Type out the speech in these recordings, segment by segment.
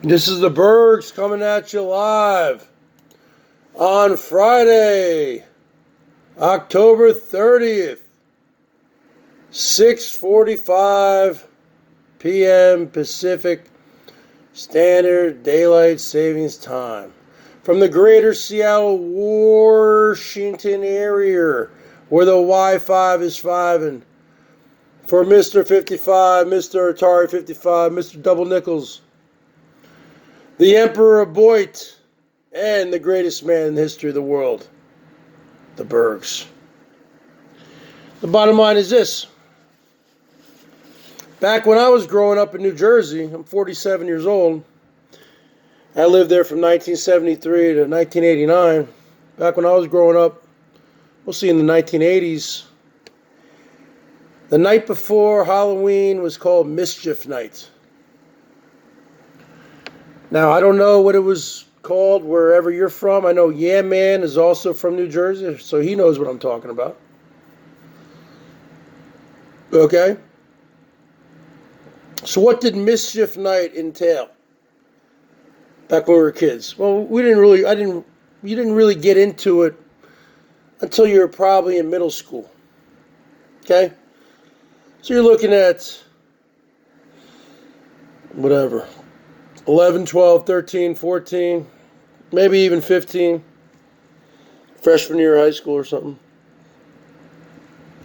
This is the Bergs coming at you live on Friday, October 30th, 6:45 p.m. Pacific Standard Daylight Savings Time. From the greater Seattle, Washington area, where the Wi-Fi is 5 and for Mr. 55, Mr. Atari 55, Mr. Double Nickels, the Emperor of BOYT, and the greatest man in the history of the world, the Bergs. The bottom line is this. Back when I was growing up in New Jersey, I'm 47 years old. I lived there from 1973 to 1989. Back when I was growing up, we'll see in the 1980s, the night before Halloween was called Mischief Night. Now, I don't know what it was called wherever you're from. I know Yeah Man is also from New Jersey, so he knows what I'm talking about. Okay? So what did Mischief Night entail back when we were kids? Well, you didn't really get into it until you were probably in middle school. Okay? So you're looking at whatever, 11, 12, 13, 14, maybe even 15, freshman year of high school or something.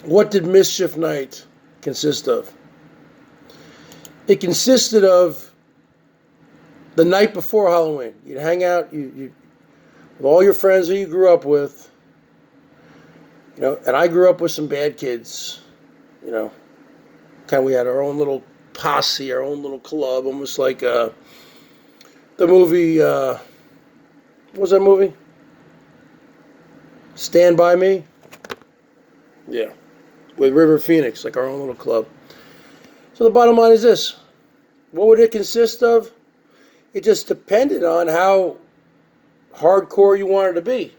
What did Mischief Night consist of? It consisted of the night before Halloween. You'd hang out with all your friends who you grew up with. And I grew up with some bad kids. We had our own little posse, our own little club, almost like the movie, what was that movie? Stand By Me? Yeah. With River Phoenix, like our own little club. So the bottom line is this. What would it consist of? It just depended on how hardcore you wanted to be.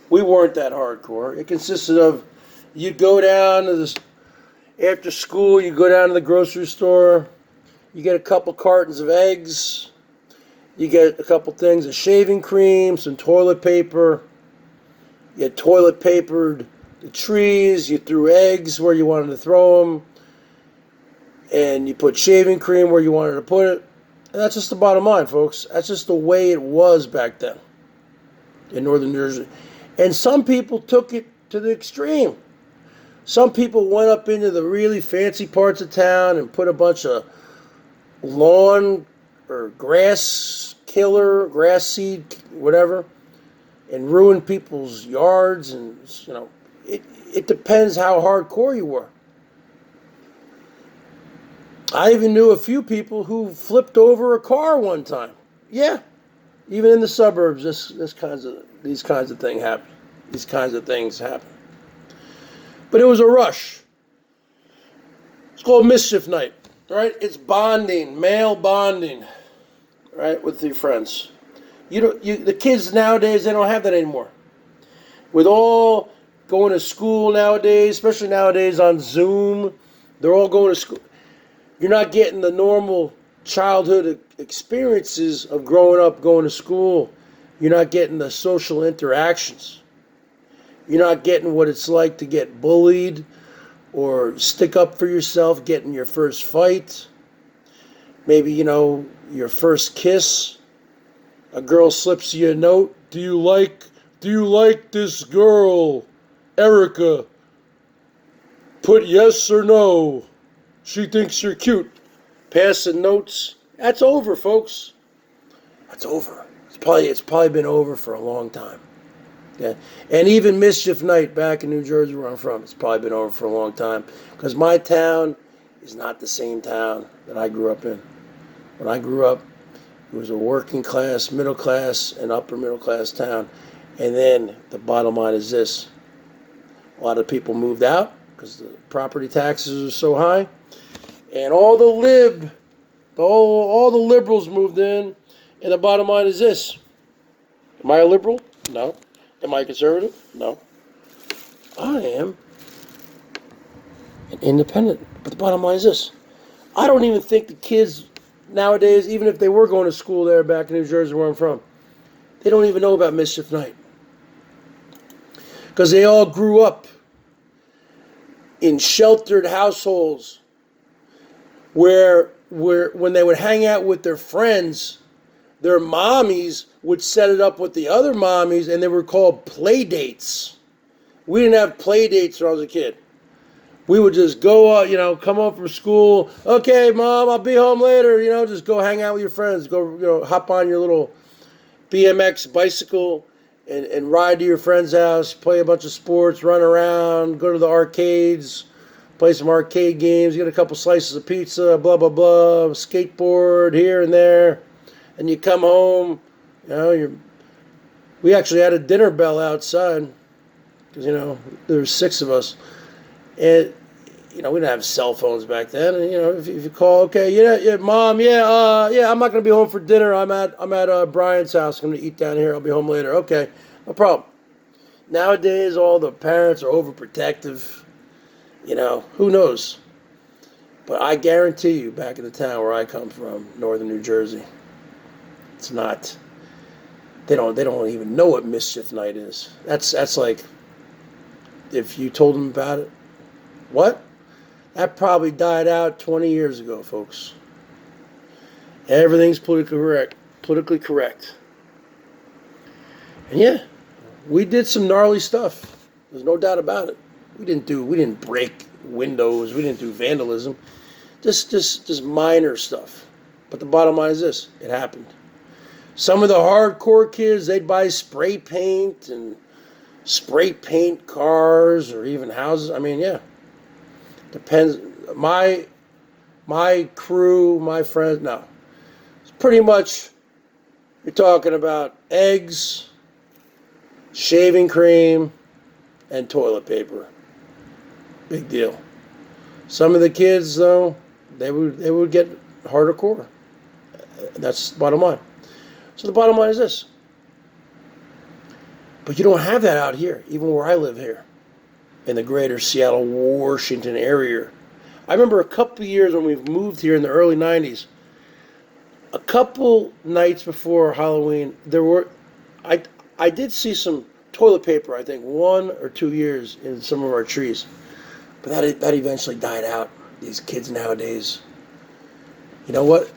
We weren't that hardcore. It consisted of, you'd go down to this, after school, you go down to the grocery store, you get a couple cartons of eggs, you get a couple things of shaving cream, some toilet paper, you had toilet papered the trees, you threw eggs where you wanted to throw them, and you put shaving cream where you wanted to put it. And that's just the bottom line, folks. That's just the way it was back then in northern New Jersey. And some people took it to the extreme. Some people went up into the really fancy parts of town and put a bunch of lawn or grass killer, grass seed, whatever, and ruined people's yards. And, it depends how hardcore you were. I even knew a few people who flipped over a car one time. Yeah, even in the suburbs, these kinds of things happen. These kinds of things happen. But it was a rush. It's called Mischief Night. Right? It's bonding, male bonding. Right, with your friends. The kids nowadays, they don't have that anymore. With all going to school nowadays, especially nowadays on Zoom, they're all going to school. You're not getting the normal childhood experiences of growing up, going to school. You're not getting the social interactions. You're not getting what it's like to get bullied or stick up for yourself, getting your first fight. Maybe, your first kiss. A girl slips you a note. Do you like this girl, Erica? Put yes or no. She thinks you're cute. Passing notes. That's over, folks. That's over. It's probably been over for a long time. Yeah. And even Mischief Night back in New Jersey where I'm from, it's probably been over for a long time. Because my town is not the same town that I grew up in. When I grew up, it was a working class, middle class, and upper middle class town. And then the bottom line is this. A lot of people moved out because the property taxes are so high. And all the liberals moved in. And the bottom line is this. Am I a liberal? No. Am I conservative? No. I am an independent. But the bottom line is this. I don't even think the kids nowadays, even if they were going to school there back in New Jersey where I'm from, they don't even know about Mischief Night. Because they all grew up in sheltered households where when they would hang out with their friends, their mommies would set it up with the other mommies, and they were called play dates. We didn't have play dates when I was a kid. We would just go, come home from school. Okay, Mom, I'll be home later. Just go hang out with your friends. Go, hop on your little BMX bicycle and ride to your friend's house, play a bunch of sports, run around, go to the arcades, play some arcade games, get a couple slices of pizza, blah, blah, blah, skateboard here and there. And you come home, we actually had a dinner bell outside because, there were 6 of us. And, we didn't have cell phones back then. And, if you call, okay, Mom, I'm not going to be home for dinner. I'm at Brian's house. I'm going to eat down here. I'll be home later. Okay, no problem. Nowadays, all the parents are overprotective. Who knows? But I guarantee you, back in the town where I come from, northern New Jersey, it's not. They don't even know what Mischief Night is. That's like, if you told them about it, what? That probably died out 20 years ago, folks. Everything's politically correct. And yeah, we did some gnarly stuff. There's no doubt about it. We didn't break windows. We didn't do vandalism. Just minor stuff. But the bottom line is this: it happened. Some of the hardcore kids, they'd buy spray paint and spray paint cars or even houses. I mean, yeah. Depends. My crew, my friends, no. It's pretty much, you're talking about eggs, shaving cream, and toilet paper. Big deal. Some of the kids, though, they would get hardcore. That's the bottom line. So the bottom line is this. But you don't have that out here, even where I live here, in the greater Seattle, Washington area. I remember a couple of years when we moved here in the early 90s, a couple nights before Halloween, I did see some toilet paper, I think 1 or 2 years in some of our trees. But that eventually died out. These kids nowadays. You know what?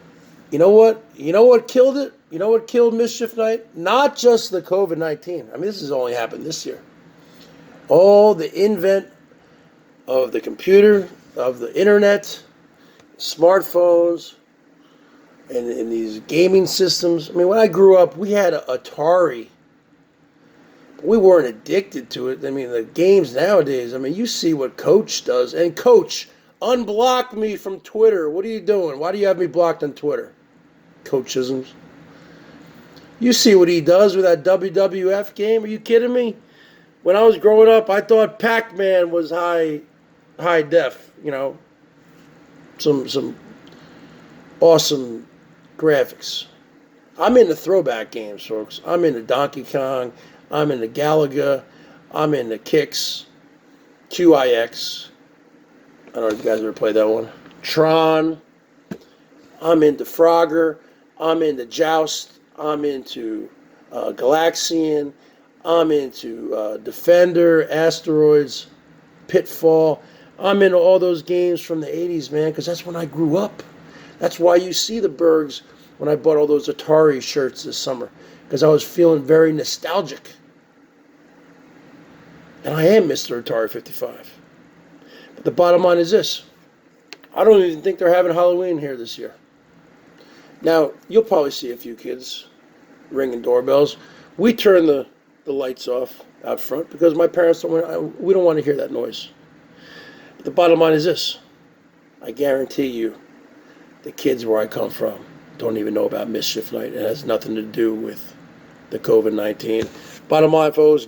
You know what killed it? You know what killed Mischief Night? Not just the COVID-19. I mean, this has only happened this year. All the invent of the computer, of the internet, smartphones, and these gaming systems. I mean, when I grew up, we had an Atari. We weren't addicted to it. I mean, the games nowadays, I mean, you see what Coach does. And Coach, unblock me from Twitter. What are you doing? Why do you have me blocked on Twitter? Coachisms. You see what he does with that WWF game? Are you kidding me? When I was growing up, I thought Pac-Man was high def. Some awesome graphics. I'm into throwback games, folks. I'm into Donkey Kong. I'm into Galaga. I'm into Kicks. QIX. I don't know if you guys ever played that one. Tron. I'm into Frogger. I'm into Joust. I'm into Galaxian. I'm into Defender, Asteroids, Pitfall. I'm into all those games from the 80s, man, because that's when I grew up. That's why you see the Bergs when I bought all those Atari shirts this summer, because I was feeling very nostalgic. And I am Mr. Atari 55. But the bottom line is this. I don't even think they're having Halloween here this year. Now, you'll probably see a few kids ringing doorbells. We turn the lights off out front because my parents we don't want to hear that noise. But the bottom line is this. I guarantee you the kids where I come from don't even know about Mischief Night. It has nothing to do with the COVID-19. Bottom line, folks.